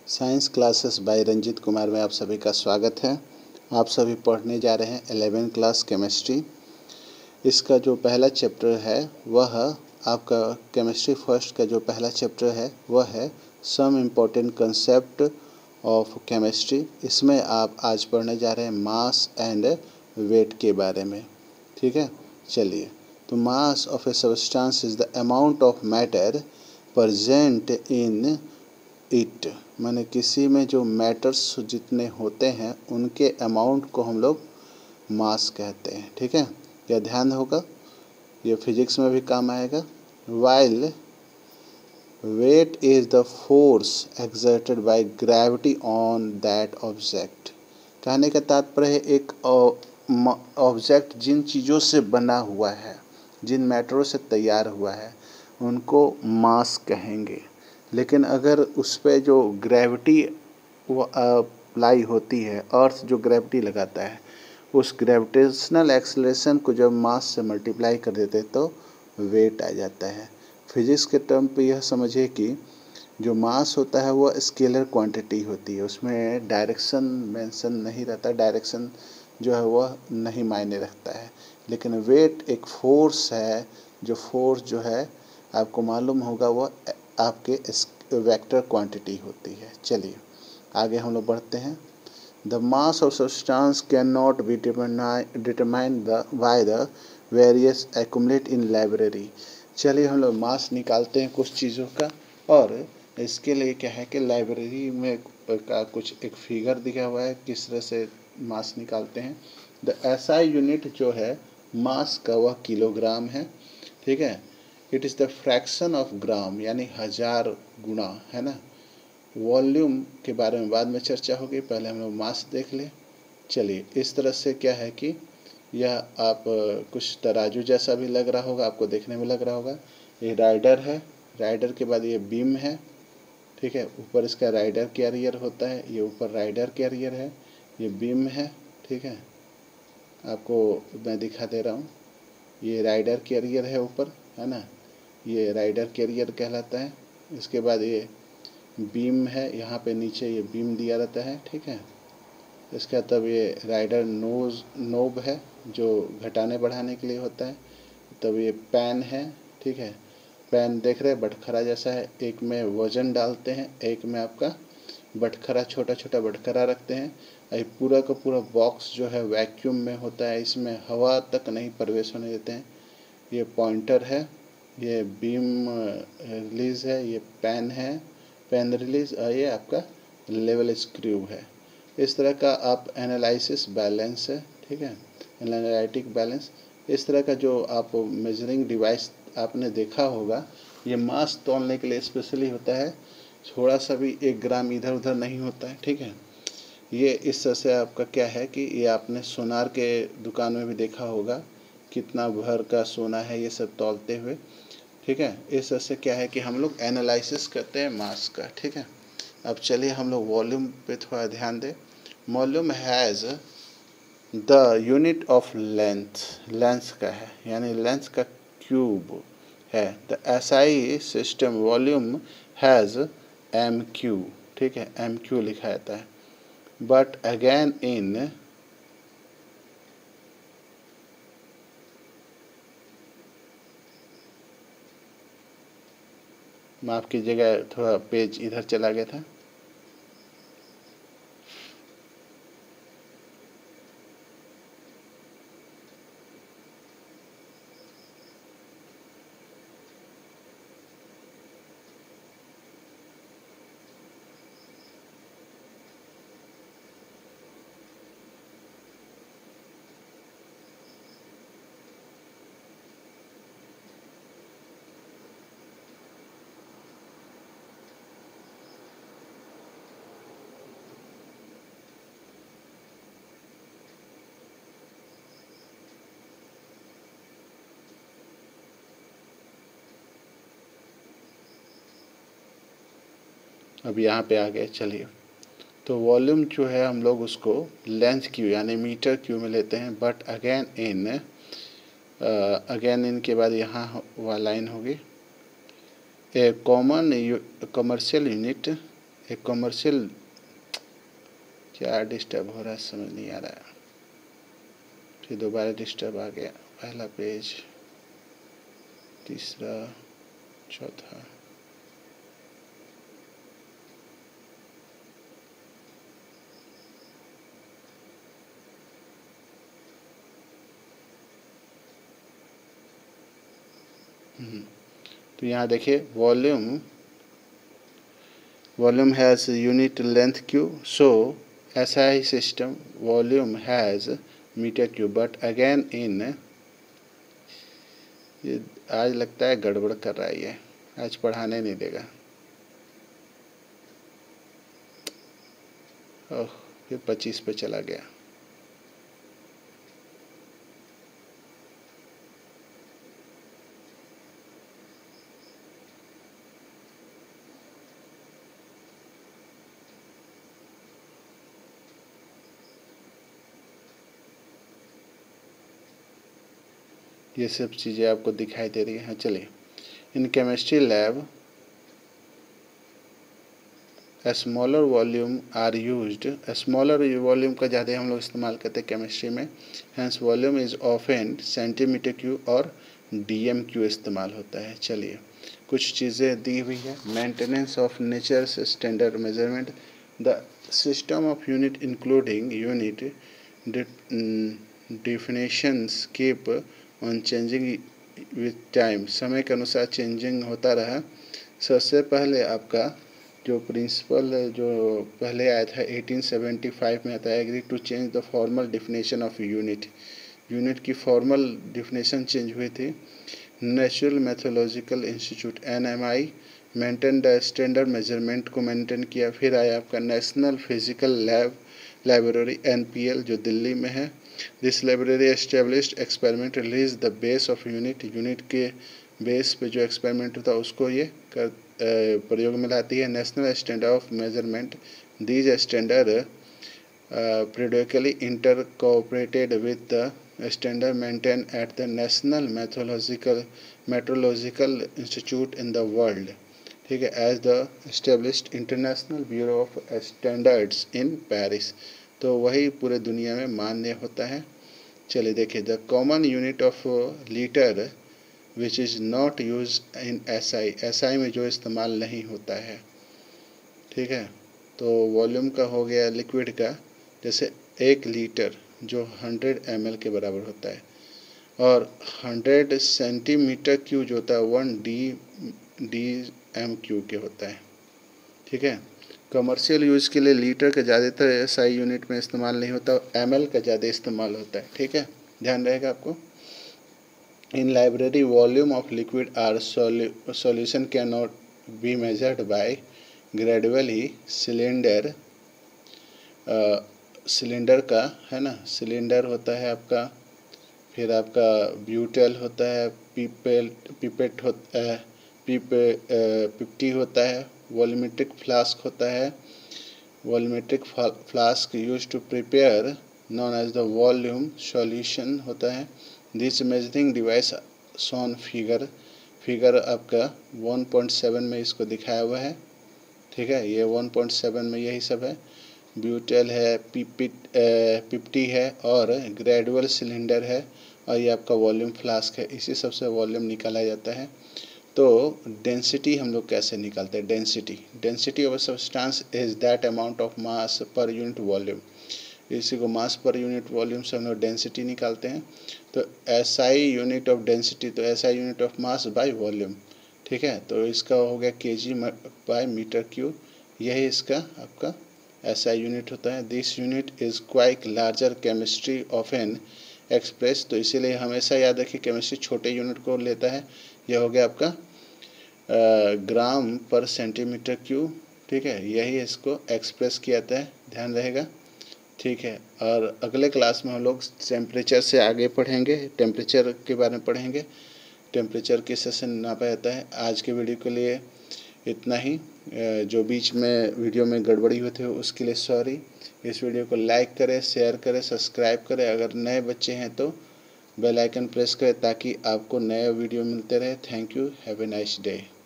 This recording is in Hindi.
Science classes bye Ranjit Kumar में आप सभी का स्वागत है। आप सभी पढ़ने जा रहे हैं 11th क्लास केमिस्ट्री। इसका जो पहला चैप्टर है वह आपका केमिस्ट्री फर्स्ट का जो पहला चैप्टर है वह है some important concept of chemistry. इसमें आप आज पढ़ने जा रहे हैं मास एंड वेट के बारे में। ठीक है, चलिए। तो mass of a substance is the amount of matter present in it, माने किसी में जो मैटर्स जितने होते हैं उनके अमाउंट को हम लोग मास कहते हैं। ठीक है, यह ध्यान होगा, ये फिजिक्स में भी काम आएगा। While weight is the force exerted by gravity on that object. कहने का तात्पर्य है एक ऑब्जेक्ट जिन चीज़ों से बना हुआ है, जिन मैटरों से तैयार हुआ है, उनको मास कहेंगे। लेकिन अगर उस पर जो ग्रेविटी अप्लाई होती है, अर्थ जो ग्रेविटी लगाता है, उस ग्रेविटेशनल एक्सेलरेशन को जब मास से मल्टीप्लाई कर देते तो वेट आ जाता है। फिजिक्स के टर्म पे यह समझिए कि जो मास होता है वो स्केलर क्वांटिटी होती है, उसमें डायरेक्शन मेंशन नहीं रहता, डायरेक्शन जो है वह नहीं मायने रखता है। लेकिन वेट एक फोर्स है, जो फोर्स जो है आपको मालूम होगा वो आपके वेक्टर क्वांटिटी होती है। चलिए आगे हम लोग बढ़ते हैं। The mass of substance can not be determined by the various accumulate in library. चलिए हम लोग मास निकालते हैं कुछ चीज़ों का, और इसके लिए क्या है कि लाइब्रेरी में का कुछ एक फिगर दिया हुआ है किस तरह से मास निकालते हैं। द एसआई यूनिट जो है मास का वह किलोग्राम है। ठीक है, it is the fraction of gram, यानी 1000 गुना, है ना। वॉल्यूम के बारे में बाद में चर्चा होगी, पहले हम लोग मास देख लें। चलिए, इस तरह से क्या है कि यह आप कुछ तराजू जैसा भी लग रहा होगा, आपको देखने में लग रहा होगा। ये राइडर है, राइडर के बाद ये बीम है। ठीक है, ऊपर इसका राइडर कैरियर होता है, ये ऊपर राइडर कैरियर है, ये बीम है। ठीक है, आपको मैं दिखा दे रहा हूँ, ये राइडर कैरियर है ऊपर, है ना, ये राइडर कैरियर कहलाता है। इसके बाद ये बीम है, यहाँ पे नीचे ये बीम दिया रहता है। ठीक है, इसका तब ये राइडर नोब है जो घटाने बढ़ाने के लिए होता है। तब ये पैन है। ठीक है, पैन देख रहे हैं बटखरा जैसा है, एक में वजन डालते हैं, एक में आपका बटखरा, छोटा छोटा बटखरा रखते हैं। ये पूरा का पूरा बॉक्स जो है वैक्यूम में होता है, इसमें हवा तक नहीं प्रवेश होने देते हैं। ये पॉइंटर है, ये बीम रिलीज है, ये पैन है, पैन रिलीज, और ये आपका लेवल स्क्रू है। इस तरह का आप एनालिसिस बैलेंस है। ठीक है, एनालिटिक बैलेंस, इस तरह का जो आप मेजरिंग डिवाइस आपने देखा होगा, ये मास तौलने के लिए स्पेशली होता है। थोड़ा सा भी 1 ग्राम इधर उधर नहीं होता है। ठीक है, ये इस तरह से आपका क्या है कि ये आपने सोनार के दुकान में भी देखा होगा, कितना भर का सोना है ये सब तौलते हुए। ठीक है, इस तरह से क्या है कि हम लोग एनालिसिस करते हैं मास का। ठीक है, अब चलिए हम लोग वॉल्यूम पे थोड़ा ध्यान दें। Volume has the unit of length, length का है, यानी लेंथ का क्यूब है। The SI system volume has m cube. ठीक है, एम क्यू लिखा जाता है। बट अगेन इन माफ़ कीजिएगा, थोड़ा पेज इधर चला गया था। अब यहाँ पे आ गए। चलिए, तो वॉल्यूम जो है हम लोग उसको लेंथ क्यू यानी मीटर क्यू में लेते हैं। बट अगेन इन के बाद यहाँ वह लाइन होगी। ए कॉमन कमर्शियल यूनिट एक कॉमर्शियल, क्या डिस्टर्ब हो रहा है समझ नहीं आ रहा है। फिर दोबारा डिस्टर्ब आ गया। पहला पेज, तीसरा, चौथा। तो यहाँ देखिए volume has unit length cube, so SI system volume has metre cube, but again in, ये आज लगता है गड़बड़ कर रहा है, ये आज पढ़ाने नहीं देगा। ओह, फिर 25 पे चला गया। ये सब चीज़ें आपको दिखाई दे रही हैं। चलिए, in chemistry lab smaller volume are used, smaller volume का ज़्यादा हम लोग इस्तेमाल करते हैं केमिस्ट्री में। Hence volume is often centimetre cube और DMQ इस्तेमाल होता है। चलिए, कुछ चीज़ें दी हुई है। Maintenance of nature's standard measurement, the system of unit including unit definitions keep on changing with time, समय के अनुसार चेंजिंग होता रहा। सबसे पहले आपका जो प्रिंसिपल जो पहले आया था 1875 में आता है, agree to change the formal definition of unit, unit की फॉर्मल डिफिनेशन चेंज हुई थी। Natural metrological institute NMI maintain the standard measurement को मेंटेन किया। फिर आया आपका नेशनल फिजिकल लाइब्रेरी NPL जो दिल्ली में है। This library established experiment release the base of unit, unit के बेस पे जो एक्सपेरिमेंट होता है उसको ये प्रयोग में लाती है। National standard of measurement, these standard periodically intercooperated with the standard maintained at the National Meteorological Institute in the world, ठीक है, as the established International Bureau of Standards in Paris, तो वही पूरे दुनिया में मान्य होता है। चलिए देखिए, the common unit of litre which is not use in SI में जो इस्तेमाल नहीं होता है, ठीक है। तो वॉल्यूम का हो गया लिक्विड का, जैसे 1 लीटर जो 100 ml के बराबर होता है, और 100 सेंटीमीटर क्यूब जो होता है 1 DMQ के होता है, ठीक है। कमर्शियल यूज़ के लिए लीटर का ज़्यादातर SI यूनिट में इस्तेमाल नहीं होता, ml का ज़्यादा इस्तेमाल होता है, ठीक है, ध्यान रहेगा आपको। In library volume of liquid or solution can not be measured by gradually cylinder का है ना, सिलेंडर होता है आपका, फिर आपका ब्यूटेल होता है, पिपेट होता है, पिप्टी होता है, वॉल्यूमेट्रिक फ्लास्क होता है, volumetric flask use to prepare known as the volume solution होता है। This measuring device shown figure आपका 1.7 में इसको दिखाया हुआ है, ठीक है, ये 1.7 में यही सब है। ब्यूटेल है, पिप्टी है और ग्रेजुअल सिलेंडर है, और ये आपका वॉल्यूम फ्लास्क है। इसी सबसे वॉल्यूम निकाला जाता है। तो डेंसिटी हम लोग कैसे निकालते हैं? Density of a substance is that amount of mass per unit volume, इसी को मास पर यूनिट वॉल्यूम से हम लोग डेंसिटी निकालते हैं। तो SI यूनिट ऑफ डेंसिटी, तो SI unit of mass by volume, ठीक है, तो इसका हो गया kg बाय मीटर क्यूब, यही इसका आपका SI यूनिट होता है। This unit is quite larger chemistry of N express, तो इसीलिए हमेशा याद रखिए केमिस्ट्री छोटे यूनिट को लेता है। यह हो गया आपका ग्राम पर सेंटीमीटर क्यूब, ठीक है, यही इसको एक्सप्रेस किया जाता है, ध्यान रहेगा, ठीक है। और अगले क्लास में हम लोग टेम्परेचर से आगे पढ़ेंगे, टेम्परेचर के बारे में पढ़ेंगे, टेम्परेचर किस से नापा जाता है। आज के वीडियो के लिए इतना ही, जो बीच में वीडियो में गड़बड़ी हुई थी उसके लिए सॉरी। इस वीडियो को लाइक करें, शेयर करें, सब्सक्राइब करें। अगर नए बच्चे हैं तो बेल आइकन प्रेस करें ताकि आपको नए वीडियो मिलते रहे। Thank you, have a nice day.